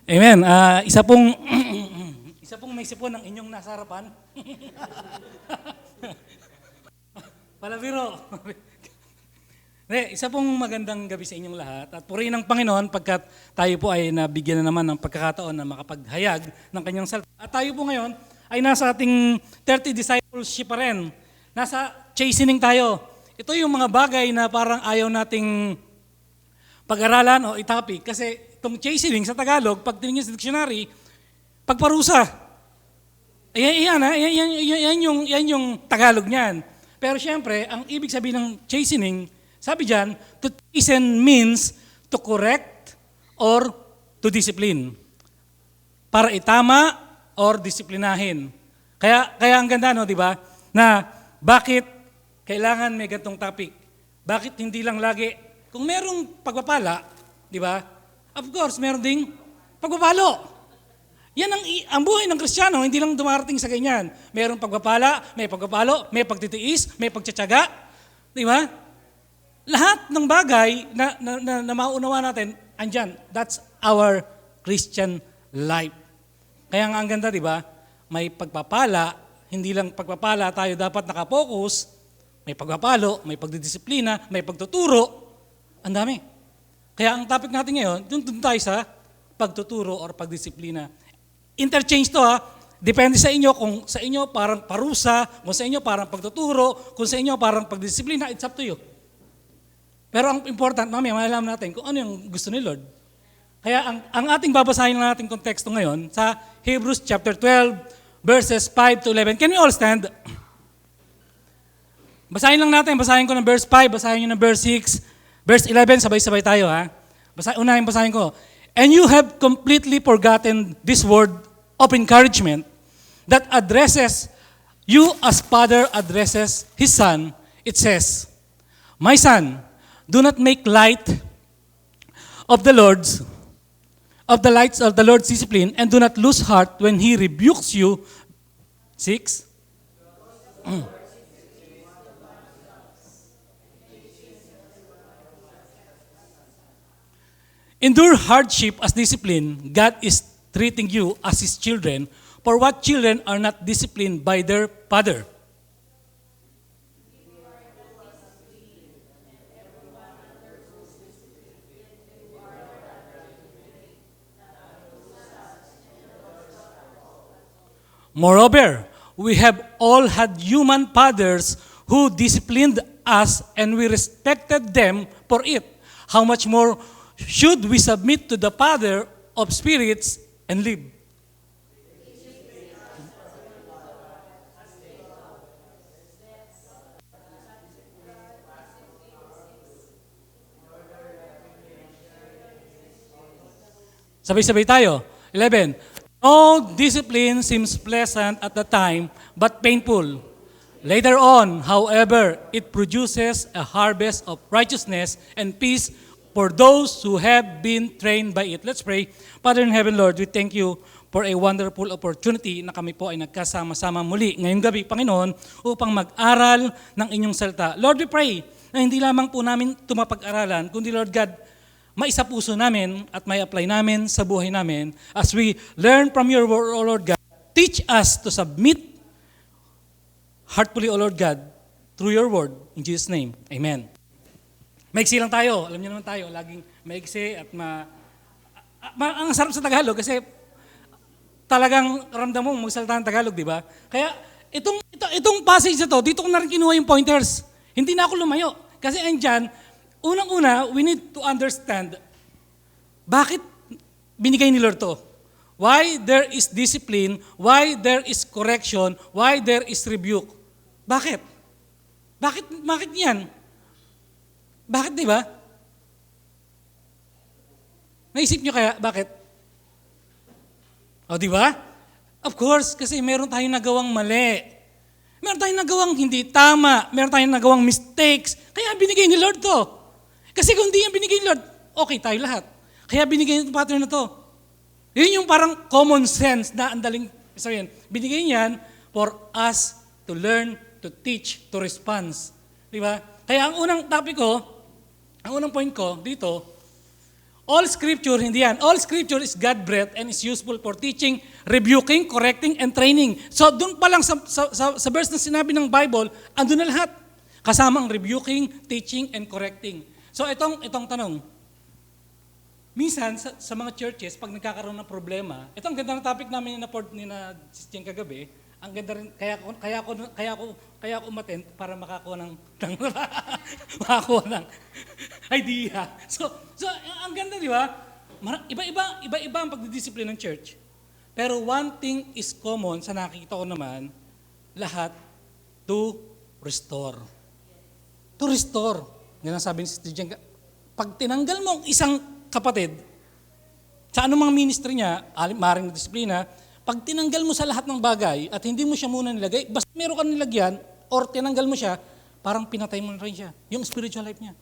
Amen. Isa pong may sipon ang inyong nasa harapan. Palabiro. Isa pong magandang gabi sa inyong lahat at purihin ng Panginoon pagkat tayo po ay nabigyan na naman ng pagkakataon na makapaghayag ng kanyang salita. At tayo po ngayon ay nasa ating 30 discipleship pa rin. Nasa chastening tayo. Ito yung mga bagay na parang ayaw nating pag-aralan o itopic kasi itong chastening sa Tagalog, pag tingin sa dictionary, pagparusa. Yan yung Tagalog niyan. Pero siyempre, ang ibig sabihin ng chastening, sabi diyan, to chasten means to correct or to discipline. Para itama or disiplinahin. Kaya ang ganda, no, di ba? Na bakit kailangan may gantong topic? Bakit hindi lang lagi, kung merong pagpapala, di ba? Of course, meron ding pagpapalo. Yan ang buhay ng Kristiyano, hindi lang dumarating sa ganyan. Merong pagpapala, may pagpapalo, may pagtitiis, may pagtsatsaga. Di ba? Lahat ng bagay na mauunawa natin, andyan. That's our Christian life. Kaya nga ang ganda, di ba? May pagpapala, hindi lang pagpapala tayo dapat nakapokus, may pagpapalo, may pagdidisiplina, may pagtuturo. Ang dami. Kaya ang topic natin ngayon, dun tayo sa pagtuturo or pagdisiplina. Interchange to ha. Depende sa inyo kung sa inyo parang parusa, kung sa inyo parang pagtuturo, kung sa inyo parang pagdisiplina, it's up to you. Pero ang important, mamaya malalaman natin kung ano yung gusto ni Lord. Kaya ang ating babasahin na nating konteksto ngayon sa Hebrews chapter 12, verses 5 to 11. Can we all stand? Basahin lang natin. Basahin ko ng verse 5, basahin nyo ng verse 6, verse 11, sabay-sabay tayo ha. Unahin basahin ko. And you have completely forgotten this word of encouragement that addresses you as Father addresses His Son. It says, My son, do not make light of the lights of the Lord's discipline, and do not lose heart when He rebukes you. 6. Endure hardship as discipline. God is treating you as His children. For what children are not disciplined by their father? Moreover, we have all had human fathers who disciplined us and we respected them for it. How much more should we submit to the Father of spirits and live? Sabay-sabay tayo. 11. No discipline seems pleasant at the time, but painful. Later on, however, it produces a harvest of righteousness and peace for those who have been trained by it. Let's pray. Father in heaven, Lord, we thank you for a wonderful opportunity na kami po ay nagkasama-sama muli ngayong gabi, Panginoon, upang mag-aral ng inyong salita. Lord, we pray na hindi lamang po namin ito mapag-aralan, kundi Lord God, maisapuso namin at may apply namin sa buhay namin as we learn from your word, O Lord God. Teach us to submit heartfully, O Lord God, through your word. In Jesus' name, amen. Maiksi lang tayo. Alam niyo naman tayo, laging maiksi at ang sarap sa Tagalog kasi talagang ramdam mo magsalita ng Tagalog, di ba? Kaya itong passage na to, dito ko na rin kinuha yung pointers. Hindi na ako lumayo. Kasi andyan, unang-una, we need to understand bakit binigay ni Lord to. Why there is discipline, why there is correction, why there is rebuke. Bakit? Bakit yan? Bakit, di ba? Naisip nyo kaya, bakit? O, di ba? Of course, kasi meron tayong nagawang mali. Meron tayong nagawang hindi tama. Meron tayong nagawang mistakes. Kaya binigay ni Lord to. Kasi kung di yan binigay ni Lord, okay tayo lahat. Kaya binigay niya itong pattern na to. Yun yung parang common sense na andaling sabihin. Binigay niyan for us to learn, to teach, to respond. Di ba? Kaya ang unang topic ko, ang unang point ko dito, All scripture, hindi yan. All scripture is God-breathed and is useful for teaching, rebuking, correcting, and training. So doon pa lang sa verse na sinabi ng Bible, andun na lahat. Kasamang rebuking, teaching, and correcting. So itong tanong, minsan sa mga churches, pag nagkakaroon ng problema, ito ang ganda ng topic namin ni na Jen kagabi, ang ganda rin, kaya ako umattend para makakuha ng idea. So ang ganda, di ba? Iba-iba ang pagdidisiplina ng church. Pero one thing is common sa nakikita ko naman, lahat to restore. To restore. Yan ang sabi ni Sister Jen. Pag tinanggal mo ang isang kapatid, sa anumang ministry niya, maaaring disiplina, pag tinanggal mo sa lahat ng bagay at hindi mo siya muna nilagay, basta meron ka nilagyan or tinanggal mo siya, parang pinatay mo na rin siya. Yung spiritual life niya.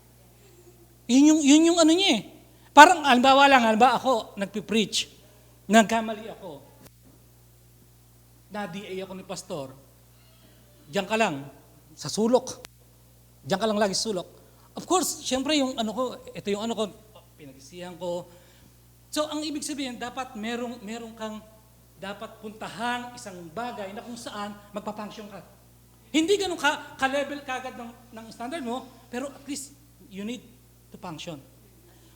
Yun yung ano niya eh. Parang, halimbawa ako, nagpipreach, nagkamali ako, na-DA ako ni pastor, diyan ka lang, sa sulok. Diyan ka lang lagi sa sulok. Of course, syempre yung ano ko, ito yung ano ko, pinag-isihan ko. So, ang ibig sabihin, dapat merong kang dapat puntahan isang bagay na kung saan magpapunction ka. Hindi ganun ka-level kagad ng standard mo, pero at least you need to function.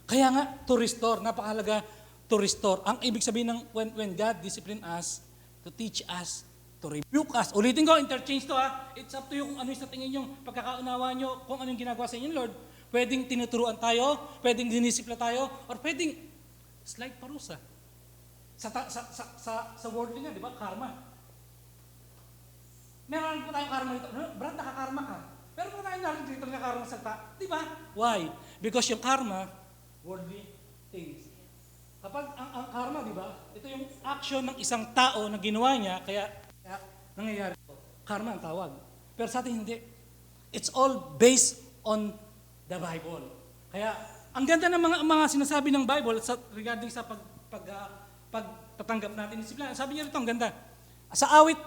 Kaya nga, to restore, napakahalaga to restore. Ang ibig sabihin ng when God discipline us, to teach us, to rebuke us. Ulitin ko, interchange to ha. It's up to you kung ano yung sa tingin yung pagkakaunawa nyo, kung ano yung ginagawa sa inyo, Lord. Pwedeng tinuturuan tayo, pwedeng dinisipla tayo, or pwedeng slight parusa. Sa worldly nga, di ba? Karma. Meron po tayong karma dito. Brad, nakakarma ka. Pero po tayong narin dito na karma sa di ba? Why? Because yung karma, worldly things. Kapag ang karma, di ba? Ito yung action ng isang tao na ginawa niya, kaya nangyayari ito. Karma ang tawag. Pero sa atin hindi. It's all based on the Bible. Kaya, ang ganda ng mga sinasabi ng Bible regarding sa pagtatanggap natin disiplina. Sabi niya rito, ang ganda. Sa awit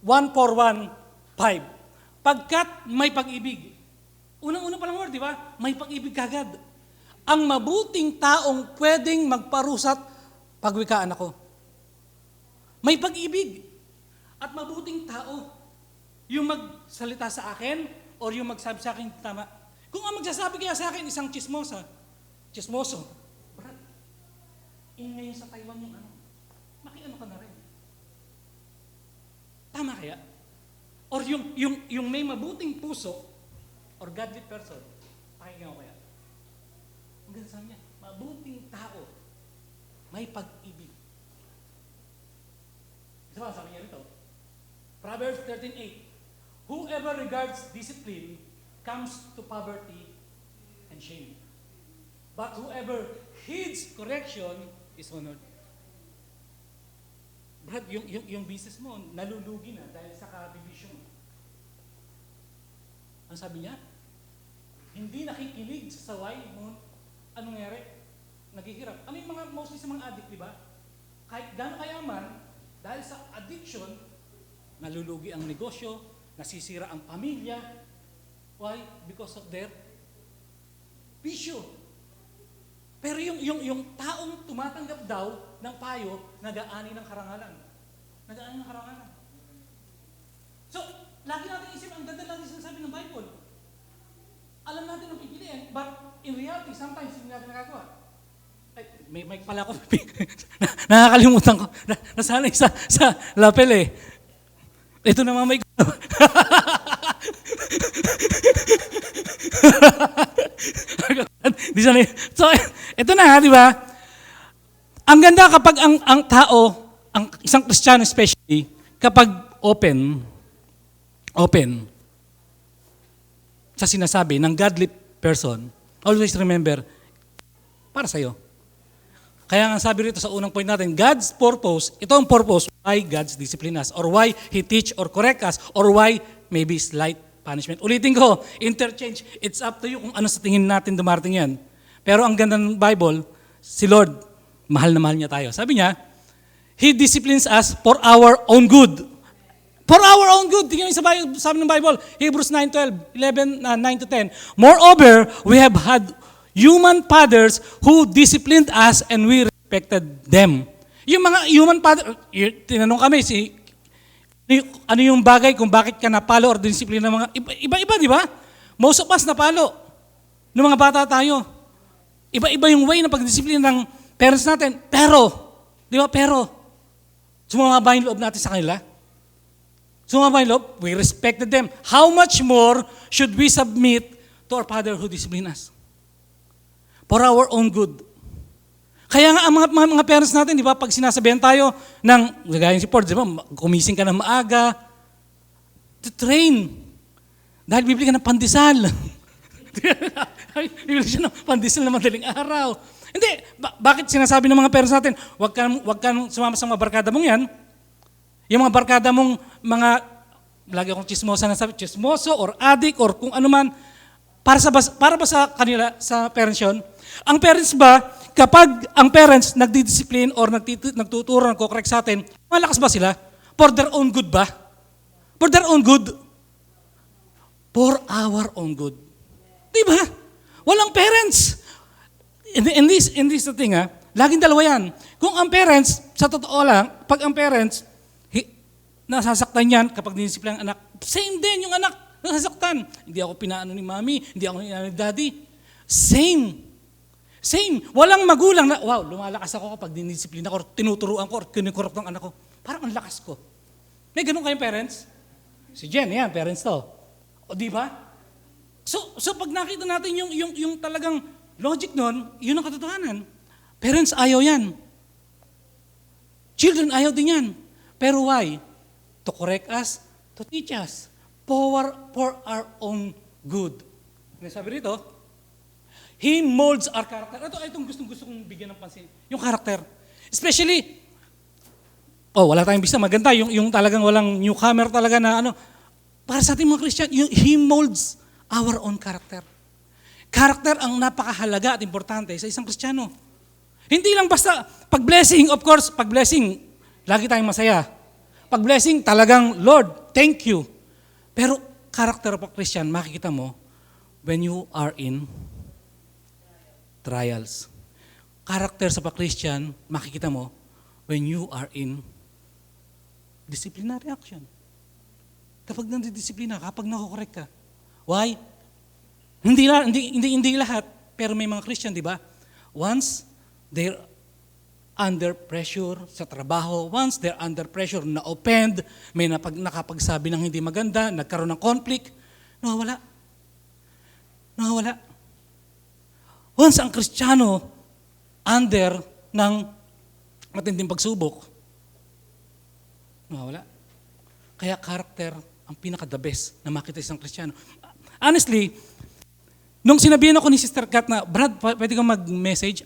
141:5, pagkat may pag-ibig. Unang-una pa lang word, di ba? May pag-ibig kagad. Ang mabuting taong pwedeng magparusat pagwikaan ako. May pag-ibig. At mabuting tao, yung magsalita sa akin or yung magsabi sa akin tama. Kung ang magsasabi kaya sa akin isang chismoso, Brad, ngayon sa Taiwan yung ano, makiano ka na rin. Tama kaya? Or yung may mabuting puso or godly person, pakinggan ko kaya? Ang ganda sabi niya, mabuting tao, may pag-ibig. Isa ba sabi niya rito? Proverbs 13:8, whoever regards discipline comes to poverty and shame. But whoever heeds correction is honored. Brad, yung business mo, nalulugi na dahil sa kabibisyon mo. Ang sabi niya, hindi nakikinig sa saway mo, anong nangyari? Naghihirap. Ano yung mostly sa mga addict, di ba? Kahit gano'n kayaman, dahil sa addiction, nalulugi ang negosyo, nasisira ang pamilya. Why? Because of their bisyo. Pero yung taong tumatanggap daw ng payo, nag-aani ng karangalan. Nag-aani ng karangalan. So, lagi natin isip, ang ganda lang sinasabi ng Bible. Alam natin ang pipiliin, but in reality, sometimes hindi natin nagagawa. Ay, may mic pala ako. Nakakalimutan ko. Nasanay sa lapel eh. Ito naman may So, ito na, di ba? Ang ganda kapag ang tao, ang isang Kristiyano especially, kapag open sa sinasabi ng godly person, always remember, para sa'yo. Kaya nga sabi rito sa unang point natin, God's purpose, ito ang purpose why God's discipline us, or why He teach or correct us, or why maybe slight punishment. Ulitin ko, interchange, it's up to you kung ano sa tingin natin dumarating yan. Pero ang ganda ng Bible, si Lord, mahal na mahal niya tayo. Sabi niya, He disciplines us for our own good. For our own good. Tingnan niyo sa sabi ng Bible, Hebrews 9:12, 9 to 10. Moreover, we have had human fathers who disciplined us and we respected them. Yung mga human father, tinanong kami ano yung bagay kung bakit ka napalo or disiplina ng mga iba-iba, di ba? Most of us napalo. Nung mga bata tayo. Iba-iba yung way ng pagdisiplina ng parents natin. Pero, di ba, sumama ba yung loob natin sa kanila? Sumama ba yung loob? We respected them. How much more should we submit to our Father who discipline us? For our own good. Kaya nga ang mga parents natin, di ba, pag sinasabihan tayo ng, gaya si Ford, di ba, kumising ka ng maaga, to train. Dahil bibili ka ng pandesal. Bibili siya ng pandesal na madaling araw. Hindi, bakit sinasabi ng mga parents natin, wag kang sumama sa mga barkada mong yan. Yung mga barkada mong lagi akong chismosa na sabi, chismoso or addict or kung ano man, para ba sa kanila, sa parents yun? Ang parents ba, kapag ang parents nagdidiscipline or nagtuturo, nagko-correct sa atin, malakas ba sila? For their own good ba? For their own good? For our own good. Diba? Walang parents. In this thing, laging dalawa yan. Kung ang parents, sa totoo lang, pag ang parents, nasasaktan yan kapag dinisiplina ang anak, same din yung anak, nasasaktan. Hindi ako pinaano ni mami, hindi ako pinaano ni daddy. Same. Walang magulang na, wow, lumalakas ako kapag dinisiplina ko, or tinuturuan ko, or kinikorok ng anak ko. Parang ang lakas ko. May ganun kayong parents? Si Jen, yan, parents to. O di ba? So pag nakita natin yung talagang logic nun, yun ang katotohanan. Parents, ayaw yan. Children, ayaw din yan. Pero why? To correct us, to teach us. For our own good. Sabi rito, He molds our character. Itong gusto kong bigyan ng pansin. Yung character. Especially, wala tayong bisa, maganda. Yung talagang walang newcomer talaga na ano. Para sa ating mga Christian, He molds our own character. Character ang napakahalaga at importante sa isang Kristiyano. Hindi lang basta, pag-blessing, of course, pag-blessing, lagi tayong masaya. Pag-blessing, talagang, Lord, thank you. Pero, character of a Christian, makikita mo, when you are in trials. Character sa pa-Christian, makikita mo, when you are in disciplinary action. Kapag nandidisiplina, kapag nakokorek ka. Why? Hindi lahat, pero may mga Christian, di ba? Once they're under pressure sa trabaho, once they're under pressure na offend, may nakapagsabi ng hindi maganda, nagkaroon ng conflict, nawawala. Once ang Kristiyano under ng matinding pagsubok, nawawala. Kaya character ang pinaka-the best na makita isang Kristiyano. Honestly, nung sinabihan ako ni Sister Kat na, Brad, pwede kang mag-message?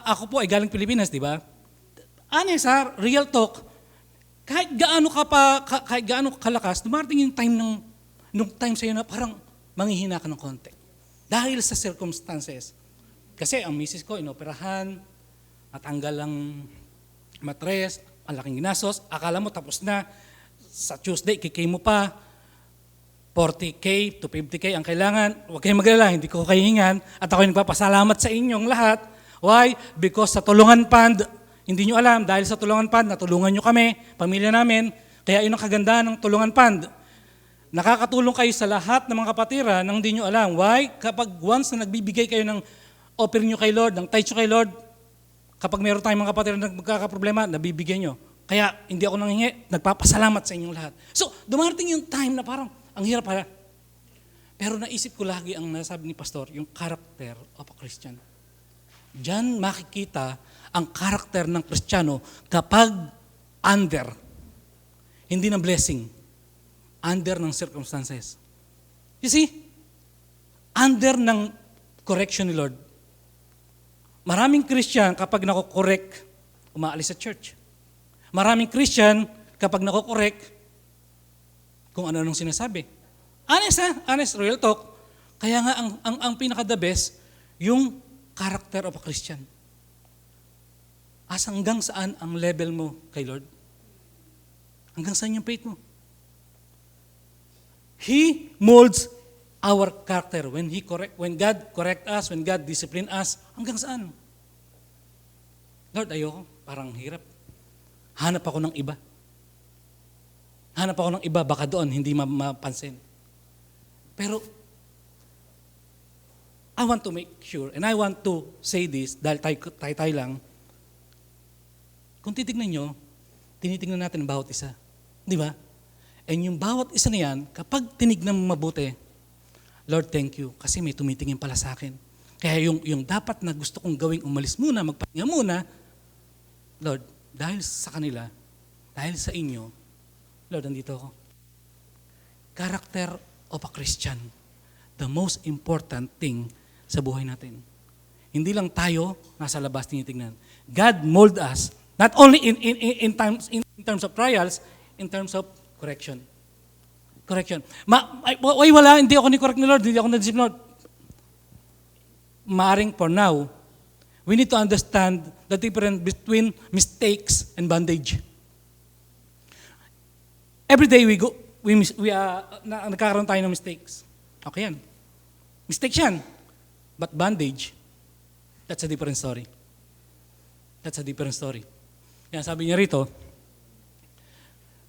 Ako po ay galing Pilipinas, di ba? Honest real talk, kahit gaano kalakas, dumarating yung time nung time sa'yo na parang manghihina ka ng konti. Dahil sa circumstances. Kasi ang misis ko, inoperahan, natanggal ang matres, ang laking ginastos, akala mo tapos na, sa Tuesday, kikay mo pa, 40K to 50K ang kailangan, huwag kayong mag-alala, hindi ko kahihingan, at ako'y nagpapasalamat sa inyong lahat. Why? Because sa Tulungan Fund, hindi nyo alam, dahil sa Tulungan Fund, natulungan nyo kami, pamilya namin, kaya yun ang kagandahan ng Tulungan Fund. Nakakatulong kayo sa lahat ng mga kapatiran nang hindi nyo alam. Why? Kapag once na nagbibigay kayo ng offer nyo kay Lord, ng tithe nyo kay Lord, kapag meron tayong mga kapatiran na magkakaproblema, nabibigay nyo. Kaya hindi ako nanghingi, nagpapasalamat sa inyong lahat. So, dumarating yung time na parang, ang hirap pala. Pero naisip ko lagi ang nasabi ni Pastor, yung character of a Christian. Diyan makikita ang character ng Kristiyano kapag under, hindi ng blessing, under ng circumstances. You see? Under ng correction ni Lord. Maraming Christian kapag nako-correct, umaalis sa church. Maraming Christian kapag nako-correct, kung ano-anong sinasabi. Honest, real talk. Kaya nga ang pinaka-the best, yung character of a Christian. Hanggang saan ang level mo kay Lord? Hanggang saan yung faith mo? He molds our character when God correct us, when God discipline us, hanggang saan? Lord, ayoko, parang hirap. Hanap ako ng iba. Hanap ako ng iba, baka doon hindi mapansin. Pero I want to make sure, and I want to say this, dahil tayo lang, kung titignan nyo, tinitignan natin ang bawat isa. Di ba? And yung bawat isa na yan, kapag tinignan mo mabuti, Lord, thank you, kasi may tumitingin pala sa akin. Kaya yung dapat na gusto kong gawing umalis muna, magpahinga muna, Lord, dahil sa kanila, dahil sa inyo, Lord, nandito ako. Character of a Christian, the most important thing sa buhay natin. Hindi lang tayo nasa labas tinitingnan. God mold us, not only in terms of trials, in terms of correction. Correction. Wala, hindi ako ni-correct ni Lord, hindi ako na-discipline Lord. Maaring for now, we need to understand the difference between mistakes and bondage. Every day nagkakaroon tayo ng mistakes. Okay yan. Mistakes yan. But bondage, that's a different story. That's a different story. Yan, sabi niya rito,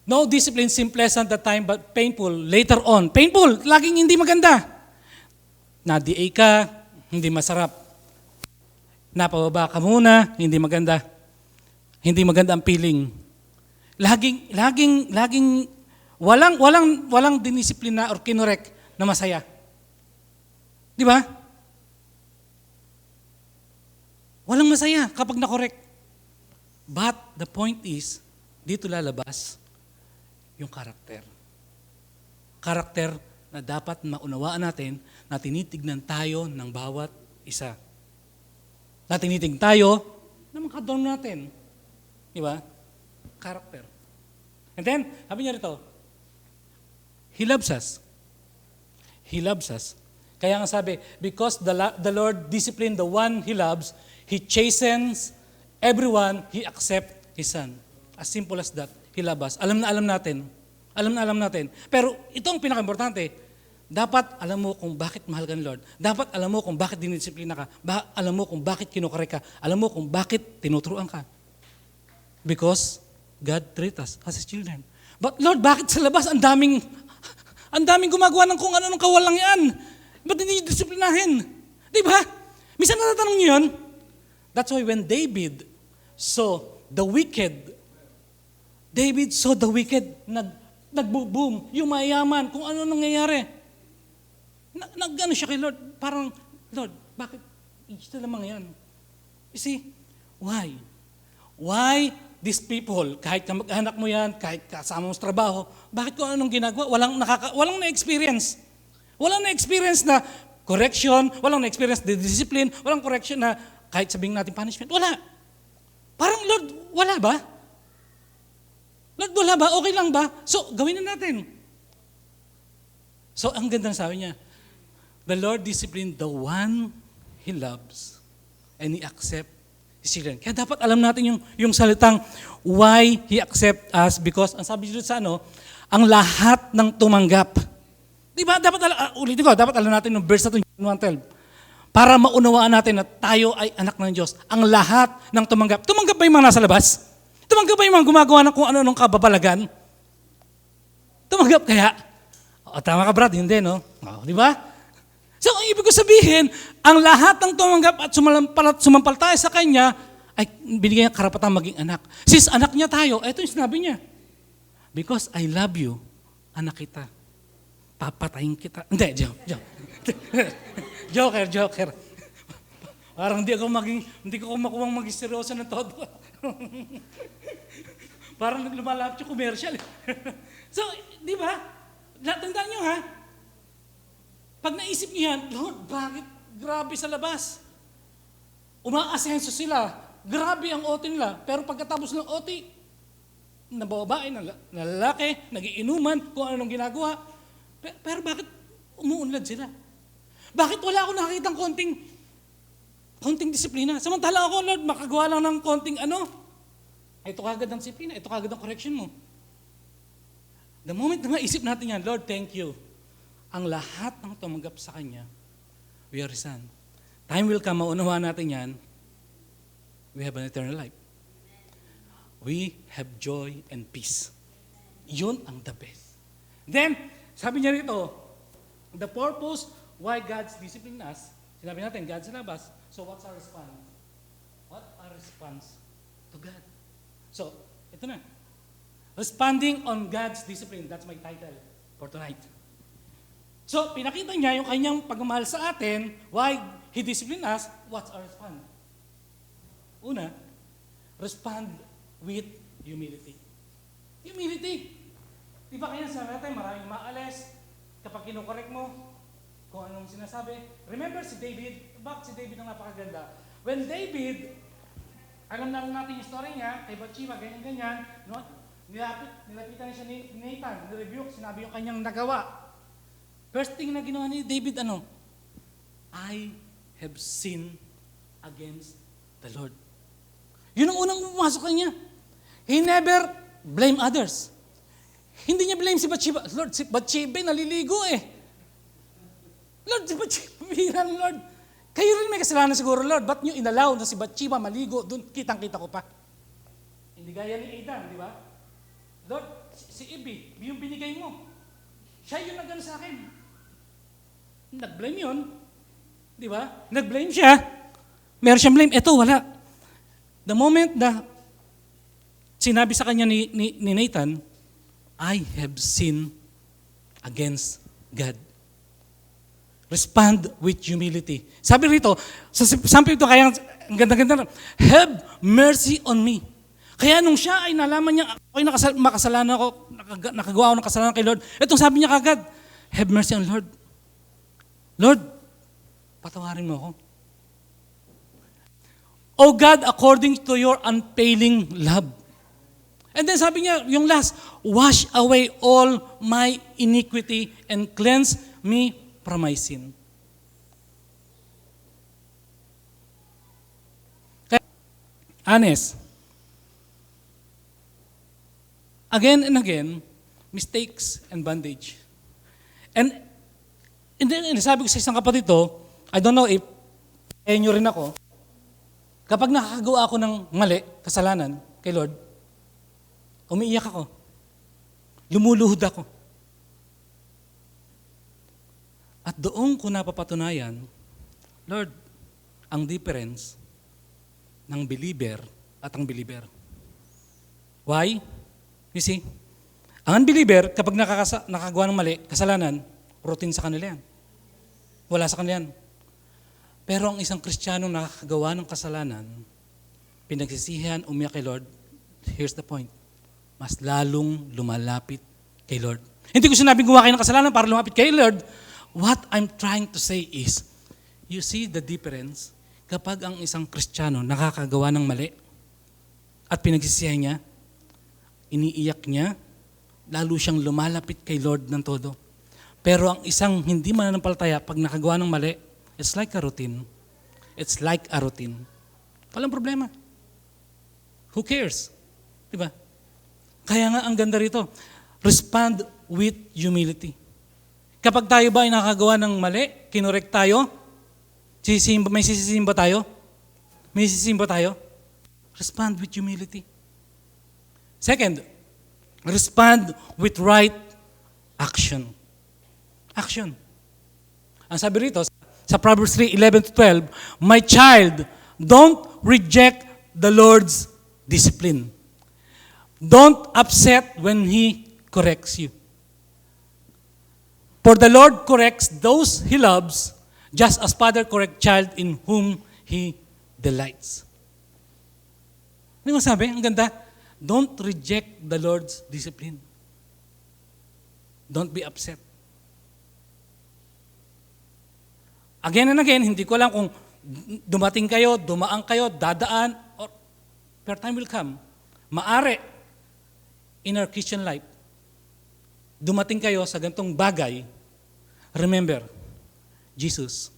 no discipline seems pleasant at the time but painful later on. Painful, laging hindi maganda. Na-DA ka, hindi masarap. Napababa ka muna, hindi maganda. Hindi maganda ang feeling. Laging walang dinisiplina or kinorek na masaya. Di ba? Walang masaya kapag nakorek. But the point is, dito lalabas yung karakter. Karakter na dapat maunawaan natin na tinitignan tayo ng bawat isa. Na tinitignan tayo na makadom natin. Di ba? Karakter. And then, sabi niya rito, He loves us. He loves us. Kaya nga sabi, because the Lord disciplined the one He loves, He chastens everyone He accepts His Son. As simple as that. He loves us. Alam na alam natin. Pero ito ang pinaka-importante. Dapat alam mo kung bakit mahal ka ni Lord. Dapat alam mo kung bakit dinidisiplina ka. Alam mo kung bakit kinukorek ka. Alam mo kung bakit tinuturuan ka. Because God treats us as His children. But Lord, bakit sa labas ang daming gumagawa ng kung ano ng kawalang yan? Ba't hindi disiplinahin? Di ba? Minsan natatanong niyo yun. That's why when David saw the wicked, nag-boom, yung mayaman, kung ano nangyayari. Nag-ano siya kay Lord, parang, Lord, bakit ito lamang yan? You see, why? Why these people, kahit kamag-anak mo yan, kahit kasama mo sa trabaho, bakit kung anong ginagawa? Walang na-experience. Walang na-experience na correction, walang na-experience na discipline, walang correction na kahit sabihin natin punishment. Wala. Parang, Lord, wala ba? Lord, wala ba? Okay lang ba? So, gawin na natin. So, ang ganda na sabi niya, the Lord disciplined the one He loves and He accepts His children. Kaya dapat alam natin yung salitang why He accepts us because, ang sabi dito sa ang lahat ng tumanggap. Di ba? Ulitin ko, dapat alam natin yung verse na ito, John 1:12. Para maunawaan natin na tayo ay anak ng Diyos. Ang lahat ng tumanggap. Tumanggap ba yung mga nasa labas? Tumanggap ba yung mga gumagawa ng kung ano-anong kababalagan? Tumanggap kaya? Tama ka Brad, hindi no? Di ba? So, ang ibig ko sabihin, ang lahat ng tumanggap at sumampalataya sa Kanya ay binigyan niya karapatan maging anak. Since anak niya tayo, ito yung sinabi niya. Because I love you, anak kita. Papatayin kita. Hindi, joke. Joker. Parang hindi ko makuwang maging seryoso ng todo. Parang lumalapit yung commercial. So, di ba? Tandaan nyo ha, pag naisip niyo yan, Lord, bakit grabe sa labas? Umaasenso sila, grabe ang OT nila, pero pagkatapos ng OT, nababae, nalalaki, nagiinuman, kung anong ginagawa. Pero bakit umuunlad sila? Bakit wala ako nakakitang konting disiplina? Samantala ako, Lord, makagawa lang ng konting ito kagad ang disiplina, ito kagad ang correction mo. The moment na maisip natin yan, Lord, thank you. ang lahat ng tumanggap sa Kanya, we are His son. Time will come, maunawaan natin yan, we have an eternal life. We have joy and peace. Yun ang the best. Then, sabi niya rito, the purpose why God's discipline us, sinabi natin, God sa labas, so what's our response? What our response to God? So, ito na. Responding on God's discipline, that's my title for tonight. So, pinakita niya yung kanyang pagmamahal sa atin, why He disciplined us, what's our response? Una, respond with humility. Humility. Di ba kaya sa natin, maraming maalis, kapag kinukorek mo, kung anong sinasabi. Remember si David, bakit si David ang napakaganda? When David, alam na natin yung story niya, kay Bathsheba, ganyan-ganyan, no? Nilapitan siya ni Nathan, nirebuke, sinabi yung kanyang nagawa. First thing na ginawa ni David, I have sinned against the Lord. Yun ang unang pumasok kanya. He never blame others. Hindi niya blame si Bathsheba. Lord, si Bathsheba naliligo eh. Lord, si Bathsheba, Lord. Kayo rin may kasalanan siguro, Lord. Ba't niyo inalaw na si Bathsheba maligo? Doon, kitang-kita ko pa. Hindi gaya ni Adam, di ba? Lord, si Ibi, yung binigay mo. Siya yung nagano sa akin. Nag-blame yun. Di ba? Nag-blame siya. Meron siyang blame. Ito, wala. The moment na sinabi sa kanya ni Nathan, I have sinned against God. Respond with humility. Sabi rito, sabi ito kaya, ang ganda-ganda, have mercy on me. Kaya nung siya ay nalaman niya, ako'y makasalanan ako, nakagawa ako ng kasalanan kay Lord, itong sabi niya kagad, have mercy on Lord. Lord, patawarin mo ako. O God, according to your unfailing love. And then sabi niya, yung last, wash away all my iniquity and cleanse me from my sin. Kaya, honest, again and again, mistakes and bondage. And then, sabi ko sa isang kapatid to, I don't know if kaya nyo rin ako, kapag nakakagawa ako ng mali, kasalanan kay Lord, umiiyak ako. Lumuluhod ako. At doon ko napapatunayan, Lord, ang difference ng believer at ang believer. Why? You see, ang unbeliever, kapag nakagawa ng mali, kasalanan, routine sa kanila yan. Wala sa kanila yan. Pero ang isang Kristiyanong nakakagawa ng kasalanan, pinagsisihan, umiyak kay Lord, here's the point. Mas lalong lumalapit kay Lord. Hindi ko sinabing gumawa kayo ng kasalanan para lumapit kay Lord. What I'm trying to say is, you see the difference kapag ang isang Kristiyano nakakagawa ng mali at pinagsisihan niya, iniiyak niya, lalo siyang lumalapit kay Lord ng todo. Pero ang isang hindi mananampalataya, pag nakagawa ng mali, it's like a routine. It's like a routine. Walang problema. Who cares? Diba? Kaya nga ang ganda rito, respond with humility. Kapag tayo ba ay nakagawa ng mali, kinorek tayo, may sisisimba tayo? May sisisimba tayo? Respond with humility. Second, respond with right action. Action. Ang sabi rito, sa Proverbs 3:11-12, my child, don't reject the Lord's discipline. Don't upset when He corrects you. For the Lord corrects those He loves, just as father corrects child in whom He delights. Ano mo sabi? Ang ganda. Don't reject the Lord's discipline. Don't be upset. Again and again, hindi ko alam kung dumating kayo, dumaan kayo, dadaan, or per time will come. Maari, in our Christian life, dumating kayo sa ganitong bagay, remember, Jesus.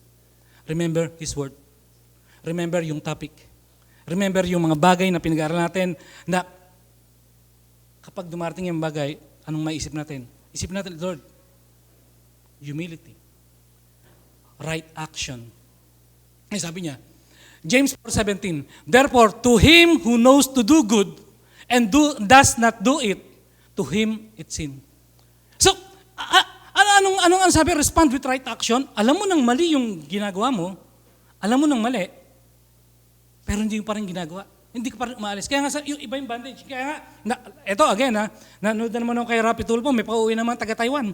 Remember His Word. Remember yung topic. Remember yung mga bagay na pinag-aaral natin na kapag dumarating yung bagay, anong maisip natin? Isip natin, Lord, humility, right action. Ay, sabi niya, James 4:17, therefore, to him who knows to do good and does not do it, to him it's sin. So, anong sabi? Respond with right action. Alam mo nang mali yung ginagawa mo, alam mo nang mali, pero hindi mo pa rin ginagawa. Hindi ka pa rin umaalis. Kaya nga, yung iba yung bandage. Kaya nga, ito again nanood na naman ako kay Rapi Tulfo, may pauwi naman taga-Taiwan.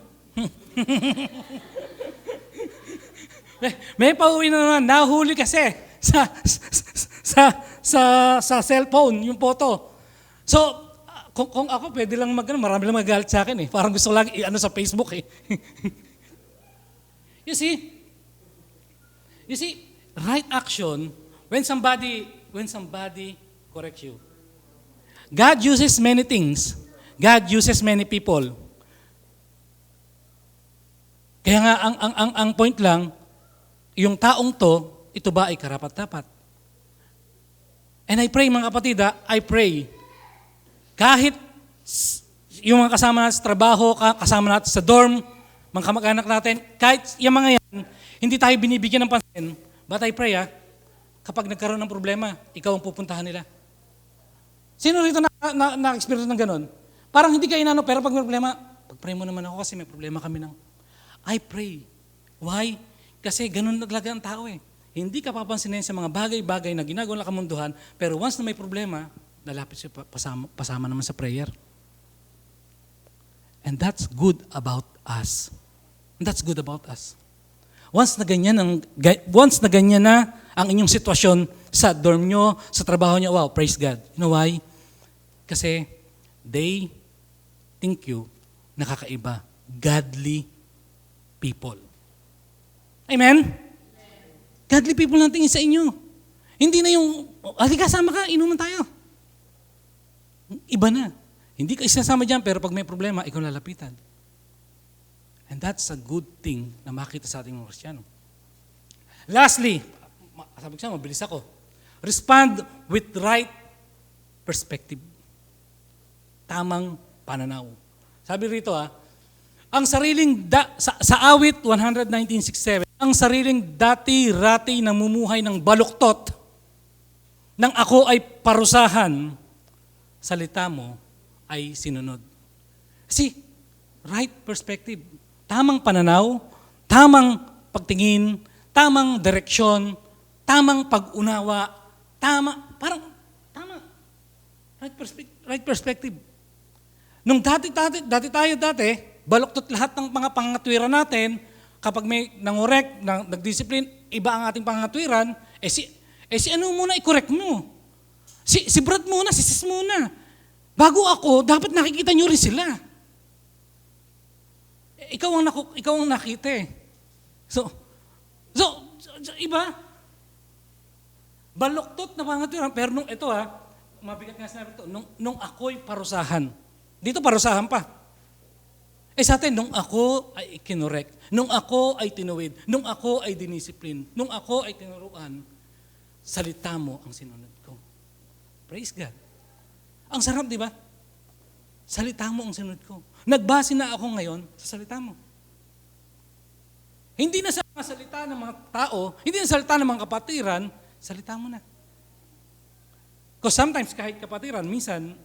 may pauwi na naman, nahuli kasi sa cellphone, yung photo. So, kung ako, pwede lang marami lang magalit sa akin eh. Parang gusto ko lang sa Facebook eh. You see, right action, when somebody corrects you. God uses many things. God uses many people. Kaya nga, ang point lang, yung taong to, ito ba ay karapat-dapat? And I pray, mga kapatid, I pray, kahit yung mga kasama natin sa trabaho, kasama natin sa dorm, mga kamag-anak natin, kahit yung mga yan, hindi tayo binibigyan ng pansin, but I pray, kapag nagkaroon ng problema, ikaw ang pupuntahan nila. Sino rito na-experience ng ganon? Parang hindi ka inano, pero pag may problema, pag-pray mo naman ako kasi may problema kami ng... I pray. Why? Kasi ganon naglaga ang tao eh. Hindi ka papansinin sa mga bagay-bagay na ginagawa ng kamunduhan, pero once na may problema, lalapit siya pasama naman sa prayer. And that's good about us. That's good about us. Once na ganyan na ang inyong sitwasyon sa dorm nyo, sa trabaho nyo, wow, praise God. You know why? Kasi they think you nakakaiba. Godly people. Amen? Godly people lang tingin sa inyo. Hindi na yung, kasama ka, inuman tayo. Iba na. Hindi ka isasama dyan, pero pag may problema, ikaw lalapitan. And that's a good thing na makita sa ating mga Kristiyano. Lastly, sabi ko siya, mabilis ako. Respond with right perspective. Tamang pananaw. Sabi rito ang sariling, sa awit 119:67, ang sariling dati-rati namumuhay ng baluktot, nang ako ay parusahan, salita mo ay sinunod. See, right perspective. Tamang pananaw, tamang pagtingin, tamang direksyon, tamang pag-unawa, tama. Right perspective. Nung dati tayo, baluktot lahat ng mga pangatwiran natin, kapag may nangorek, nagdisiplin, iba ang ating pangatwiran, si ano muna i-correct mo? Si Brad muna, si sis muna. Bago ako, dapat nakikita nyo rin sila. Ikaw ang nakita eh. So, iba? Baluktot na pangatwiran, pero nung ito mabigat nga sinabi ito, nung ako'y parusahan. Dito parusahan pa. Sa atin, nung ako ay kinorek, nung ako ay tinuwid, nung ako ay dinisiplin, nung ako ay tinuruan, salita mo ang sinunod ko. Praise God. Ang sarap, di ba? Salita mo ang sinunod ko. Nagbase na ako ngayon sa salita mo. Hindi na sa mga salita ng mga tao, hindi na salita ng mga kapatiran, salita mo na. Because sometimes kahit kapatiran, minsan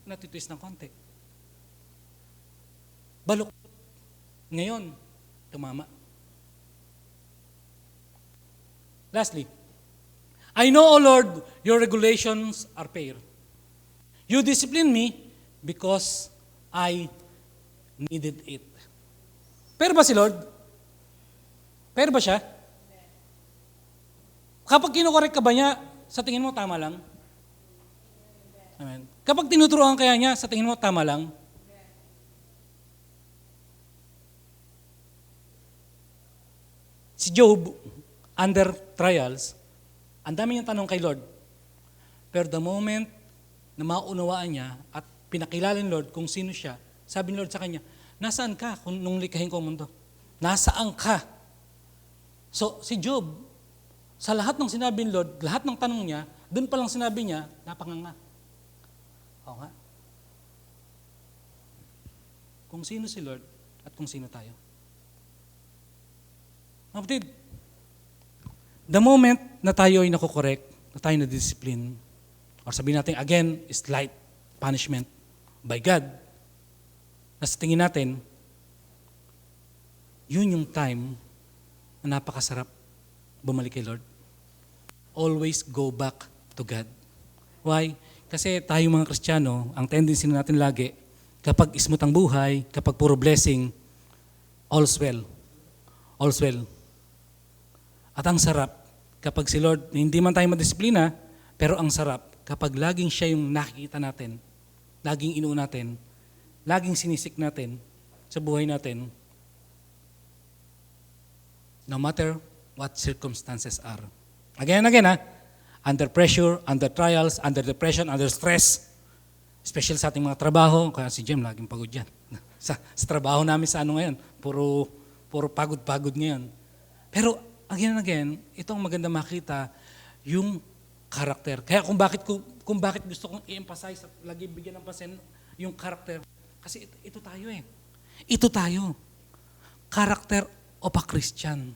natitwist ng konti. Baluktot. Ngayon, tumama. Lastly, I know, O Lord, your regulations are fair. You discipline me because I needed it. Fair ba si Lord? Fair ba siya? Kapag kinukorek ka ba niya, sa tingin mo tama lang? Amen. Kapag tinuturuan kaya niya, sa tingin mo tama lang? Si Job, under trials, ang dami niyang tanong kay Lord. Pero the moment na maunawaan niya at pinakilala ni Lord kung sino siya, sabi ni Lord sa kanya, nasaan ka nung likhain ko ang mundo? Nasaan ka? So, si Job, sa lahat ng sinabi ni Lord, lahat ng tanong niya, doon pa lang sinabi niya, napanganga. Oo nga. kung sino si Lord at kung sino tayo. Mga kapatid, the moment na tayo ay nakokorek, na tayo na discipline, or sabihin natin again, slight punishment by God, na sa tingin natin, yun yung time na napakasarap bumalik kay Lord. Always go back to God. Why? Kasi tayo mga Kristiyano, ang tendency na natin lagi, kapag smooth ang buhay, kapag puro blessing, all's well. All's well. At ang sarap, kapag si Lord, hindi man tayo madisiplina, pero ang sarap, kapag laging siya yung nakikita natin, laging inuun natin, laging sinisik natin sa buhay natin, no matter what circumstances are. Again and again, under pressure, under trials, under depression, under stress, especially sa ating mga trabaho, kaya si Jem laging pagod yan. sa trabaho namin sa ano ngayon, puro pagod-pagod ngayon. Pero again and again, ito ang maganda makita, yung karakter. Kaya kung bakit gusto kong i-emphasize at lagi bigyan ng pansin yung karakter, kasi ito tayo eh. Ito tayo. Character of a Christian.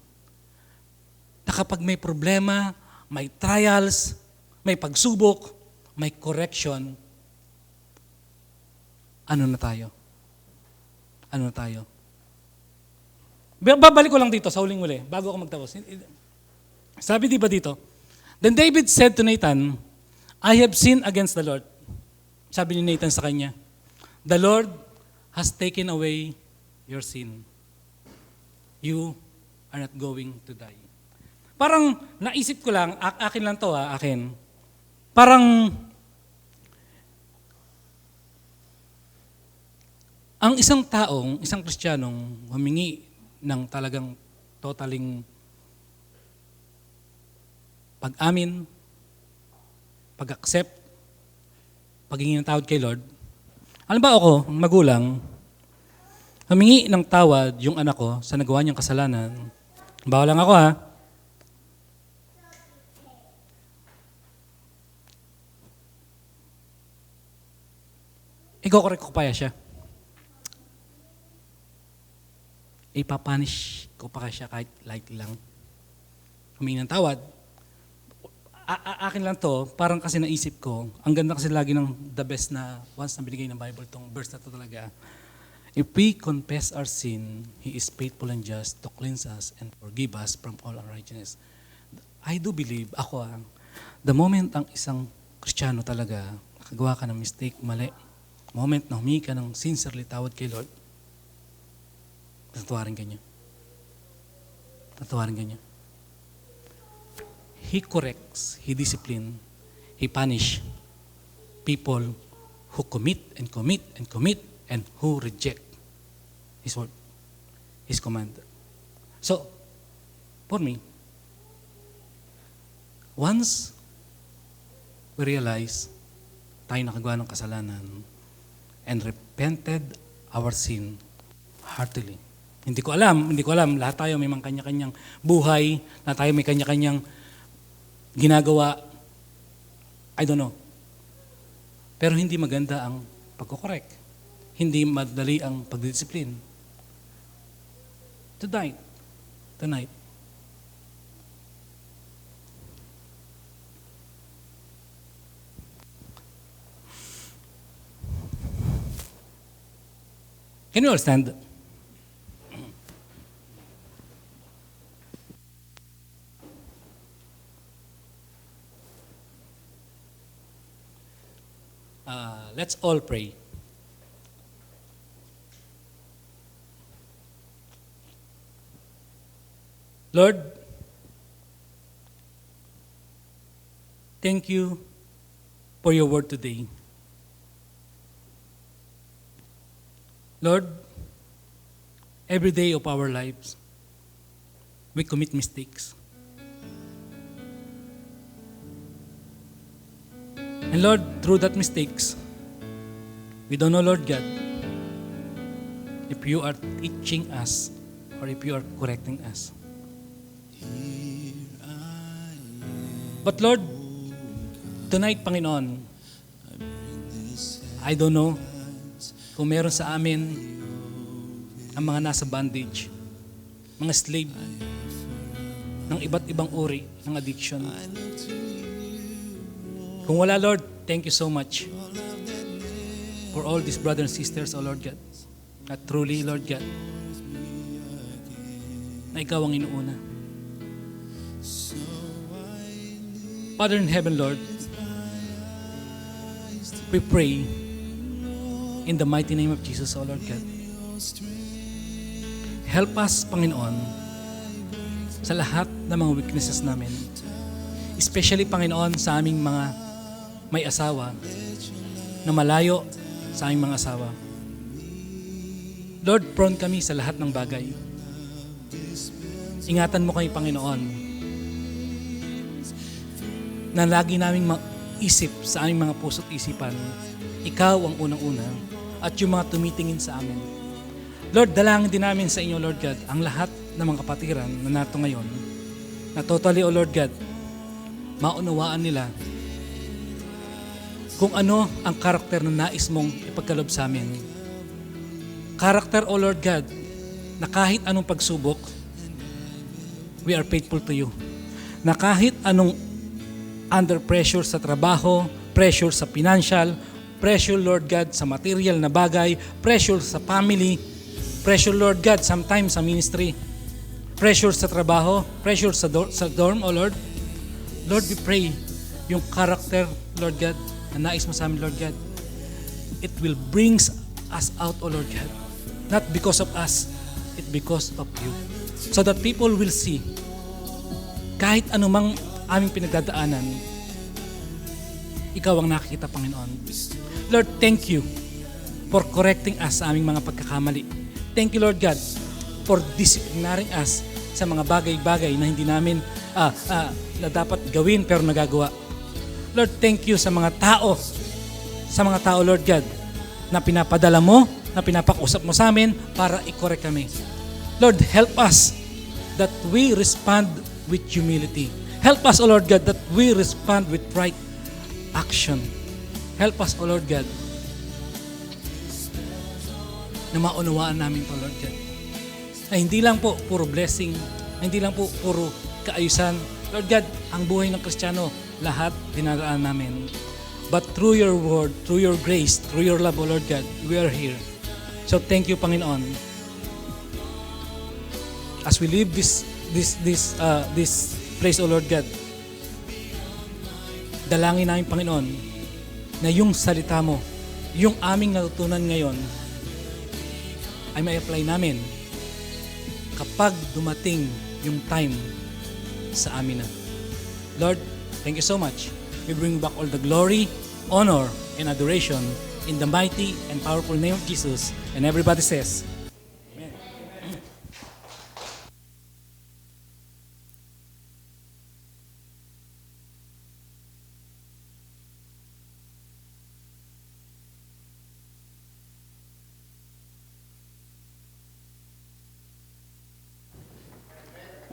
Na kapag may problema, may trials, may pagsubok, may correction, ano na tayo? Ano na tayo? Babalik ko lang dito sa huling-huli, bago ako magtapos. Sabi di ba dito? Then David said to Nathan, I have sinned against the Lord. Sabi ni Nathan sa kanya, the Lord has taken away your sin. You are not going to die. Parang naisip ko lang, akin lang to akin. Parang ang isang Kristiyanong humingi ng talagang totaling pag-amin, pag-accept, paghingi ng tawad kay Lord. Alam ba ako, ang magulang, humingi ng tawad yung anak ko sa nagawa niyang kasalanan. Bawa lang ako Iko-correct ko pa siya. Ipapunish ko pa siya kahit light lang. Humingi ng tawad. Akin lang to, parang kasi naisip ko, ang ganda kasi lagi ng the best na once na binigay ng Bible, tong verse na to talaga. If we confess our sin, He is faithful and just to cleanse us and forgive us from all unrighteousness. I do believe, the moment ang isang Kristiyano talaga, nakagawa ka ng mistake, mali, moment na humingi ka ng sincerely tawad kay Lord, tatawarin ka niya. Tatawarin ka niya. He corrects, He disciplines, He punish people who commit and commit and commit and who reject His word, His command. So, for me, once we realize tayo nakagawa ng kasalanan and repented our sin heartily. Hindi ko alam, lahat tayo may mga kanya-kanyang buhay, lahat tayo may kanya-kanyang ginagawa, I don't know. Pero hindi maganda ang pagkokorek. Hindi madali ang pagdidisiplin. Tonight. Can you all stand? Let's all pray. Lord, thank you for your word today. Lord, every day of our lives, we commit mistakes. And Lord, through that mistakes, we don't know, Lord God, if you are teaching us or if you are correcting us. But Lord, tonight, Panginoon, I don't know kung meron sa amin ang mga nasa bondage, mga slave ng iba't ibang uri ng addiction. Kung wala, Lord, thank you so much for all these brothers and sisters, O Lord God. At truly, Lord God, na ikaw ang inuuna. Father in heaven, Lord, we pray in the mighty name of Jesus, O Lord God. Help us, Panginoon, sa lahat ng mga weaknesses namin. Especially, Panginoon, sa aming mga may asawa na malayo sa aming mga asawa. Lord, prone kami sa lahat ng bagay. Ingatan mo kami, Panginoon, na lagi naming isip sa aming mga puso't isipan, ikaw ang unang-una at yung mga tumitingin sa amin. Lord, dalangin din namin sa inyo, Lord God, ang lahat ng mga kapatiran na nato ngayon, na totally, O Lord God, maunawaan nila kung ano ang karakter na nais mong ipagkalob sa amin. Karakter, O Lord God, na kahit anong pagsubok, we are faithful to you. Na kahit anong under pressure sa trabaho, pressure sa financial, pressure, Lord God, sa material na bagay, pressure sa family, pressure, Lord God, sometimes sa ministry, pressure sa trabaho, pressure sa dorm, O Lord. Lord, we pray yung character, Lord God, na nais mo sa amin, Lord God, it will bring us out, O Lord God. Not because of us, it because of you. So that people will see, kahit anumang aming pinagdadaanan, ikaw ang nakikita, Panginoon. Lord, thank you for correcting us sa aming mga pagkakamali. Thank you, Lord God, for disciplinaring us sa mga bagay-bagay na hindi namin na dapat gawin pero nagagawa. Lord, thank you sa mga tao, Lord God, na pinapadala mo, na pinapakusap mo sa amin para i-correct kami. Lord, help us that we respond with humility. Help us, O Lord God, that we respond with right action. Help us, O Lord God, na maunawaan namin to, Lord God. Ay hindi lang po puro blessing, hindi lang po puro kaayusan. Lord God, ang buhay ng Kristiyano, lahat dinaraan namin. But through your word, through your grace, through your love, O Lord God, we are here. So thank you, Panginoon. As we leave this place, O Lord God, dalangin namin, Panginoon, na yung salita mo, yung aming natutunan ngayon, ay may apply namin kapag dumating yung time sa amin na. Lord, thank you so much. We bring back all the glory, honor, and adoration in the mighty and powerful name of Jesus. And everybody says, Amen.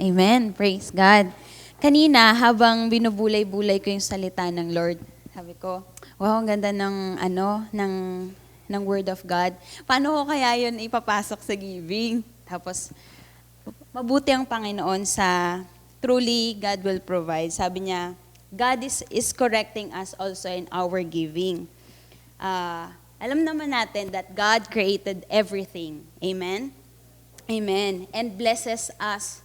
Amen. Praise God. Kanina, habang binubulay-bulay ko yung salita ng Lord, sabi ko, wow, ang ganda ng Word of God. Paano ko kaya yun ipapasok sa giving? Tapos, mabuti ang Panginoon sa truly God will provide. Sabi niya, God is correcting us also in our giving. Alam naman natin that God created everything. Amen? Amen. And blesses us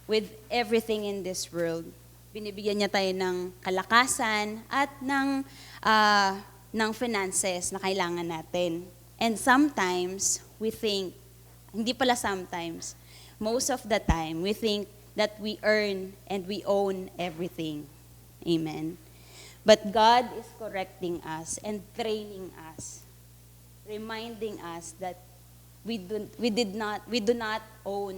with everything in this world. Binibigyan niya tayo ng kalakasan at ng finances na kailangan natin. And sometimes, we think, hindi pala sometimes, most of the time, we think that we earn and we own everything. Amen. But God is correcting us and training us, reminding us that we do not own